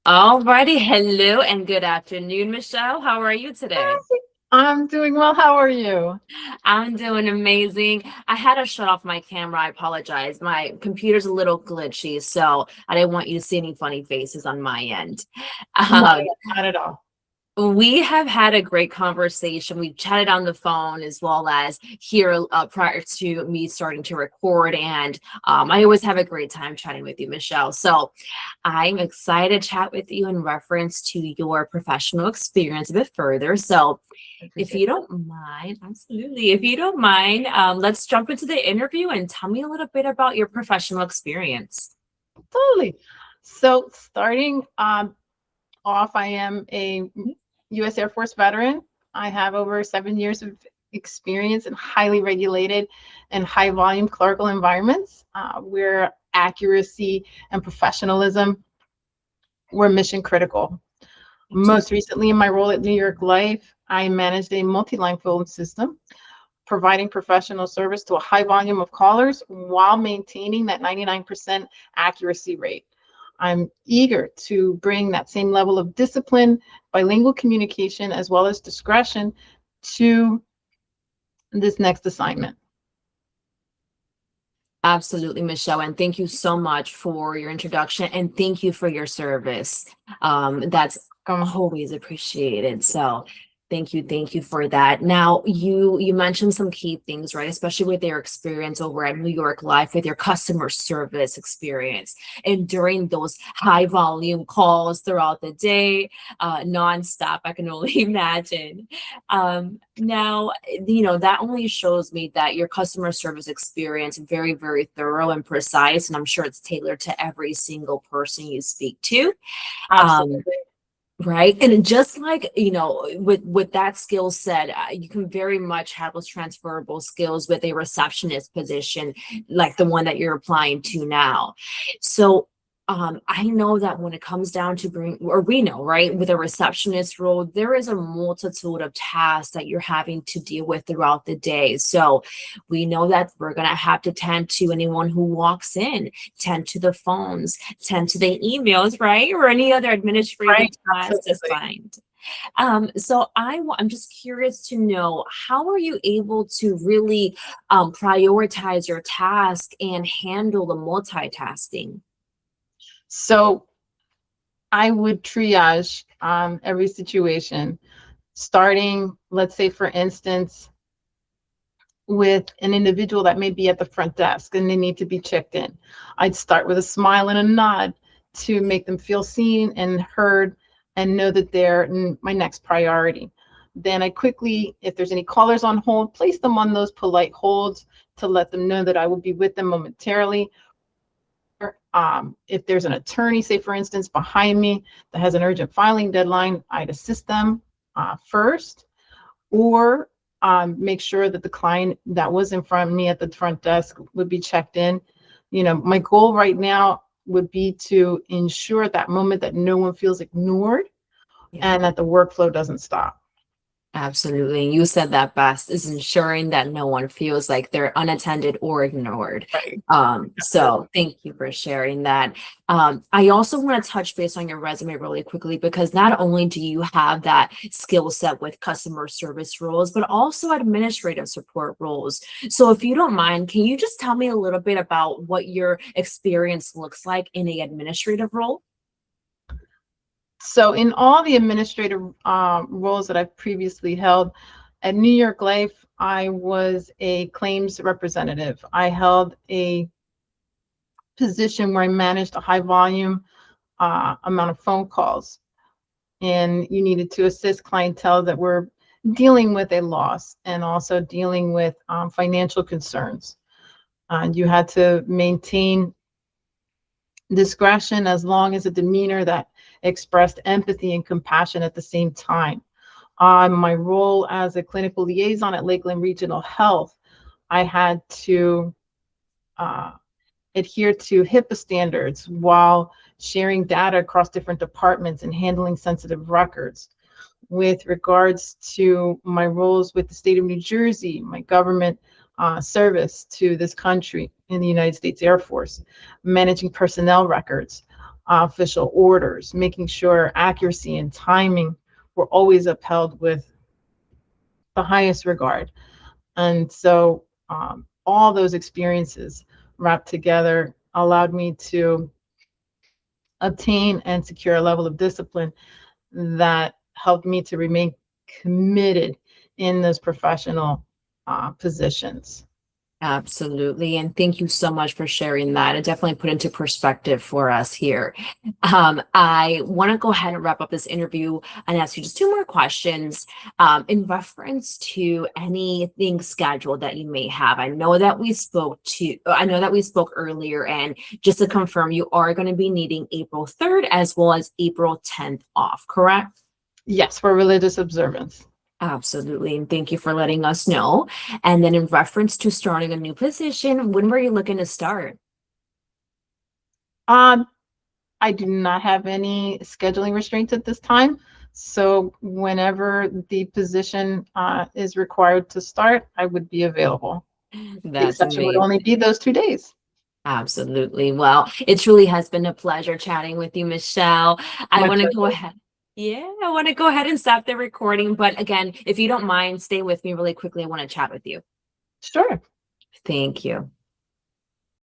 Alrighty, hello and good afternoon, Michelle. How are you today? I'm doing well. How are you? I'm doing amazing. I had to shut off my camera. I apologize. My computer's a little glitchy, so I didn't want you to see any funny faces on my end. Not Um, at all. Not at all. We have had a great conversation. We've chatted on the phone as well as here prior to me starting to record. And I always have a great time chatting with you, Michelle. So I'm excited to chat with you in reference to your professional experience a bit further. So I if appreciate you that. don't mind, absolutely. If you don't mind, let's jump into the interview and tell me a little bit about your professional experience. Totally. So starting off, I am a U.S. Air Force veteran. I have over 7 years of experience in highly regulated and high volume clerical environments where accuracy and professionalism were mission critical. Most recently, in my role at New York Life, I managed a multi-line phone system providing professional service to a high volume of callers while maintaining that 99% accuracy rate. I'm eager to bring that same level of discipline, bilingual communication, as well as discretion to this next assignment. Absolutely, Michelle, and thank you so much for your introduction and thank you for your service. That's always appreciated. So thank you for that. Now, you mentioned some key things, right? Especially with your experience over at New York Life with your customer service experience. And during those high volume calls throughout the day, nonstop, I can only imagine. Now, that only shows me that your customer service experience is very, very thorough and precise, and I'm sure it's tailored to every single person you speak to. Um, Absolutely. right. And just like, with that skill set, you can very much have those transferable skills with a receptionist position, like the one that you're applying to now. So I know that when it comes down to we know, right, with a receptionist role, there is a multitude of tasks that you're having to deal with throughout the day. So we know that we're going to have to tend to anyone who walks in, tend to the phones, tend to the emails, right? Or any other administrative Right. tasks Absolutely. assigned. So I'm just curious to know, how are you able to really prioritize your task and handle the multitasking? So I would triage every situation, starting, let's say, for instance, with an individual that may be at the front desk and they need to be checked in. I'd start with a smile and a nod to make them feel seen and heard and know that they're my next priority. Then I quickly, if there's any callers on hold, place them on those polite holds to let them know that I will be with them momentarily. If there's an attorney, say for instance, behind me that has an urgent filing deadline, I'd assist them first, or make sure that the client that was in front of me at the front desk would be checked in. My goal right now would be to ensure at that moment that no one feels ignored Yeah. and that the workflow doesn't stop. Absolutely. You said that best, is ensuring that no one feels like they're unattended or ignored. Right. So Absolutely. thank you for sharing that. I also want to touch base on your resume really quickly because not only do you have that skill set with customer service roles, but also administrative support roles. So if you don't mind, can you just tell me a little bit about what your experience looks like in a administrative role? So in all the administrative roles that I've previously held at New York Life, I was a claims representative. I held a position where I managed a high volume amount of phone calls, and you needed to assist clientele that were dealing with a loss and also dealing with financial concerns. You had to maintain discretion as long as a demeanor that expressed empathy and compassion at the same time. My role as a clinical liaison at Lakeland Regional Health, I had to uh, adhere to HIPAA standards while sharing data across different departments and handling sensitive records. With regards to my roles with the state of New Jersey, my government service to this country in the United States Air Force, managing personnel records. official orders, making sure accuracy and timing were always upheld with the highest regard. And so all those experiences wrapped together allowed me to obtain and secure a level of discipline that helped me to remain committed in those professional positions. Absolutely. And thank you so much for sharing that. It definitely put into perspective for us here. I want to go ahead and wrap up this interview and ask you just two more questions in reference to anything scheduled that you may have. I know that we spoke earlier, and just to confirm, you are going to be needing April 3rd as well as April 10th off, correct? Yes, for religious observance. Absolutely. And thank you for letting us know. And then in reference to starting a new position, when were you looking to start? I do not have any scheduling restraints at this time. So whenever the position is required to start, I would be available. The That's exception would amazing. only be those 2 days. Absolutely. Well, it truly has been a pleasure chatting with you, Michelle. I My want to go pleasure. ahead. Yeah, I want to go ahead and stop the recording. But again, if you don't mind, stay with me really quickly. I want to chat with you. Sure. Thank you.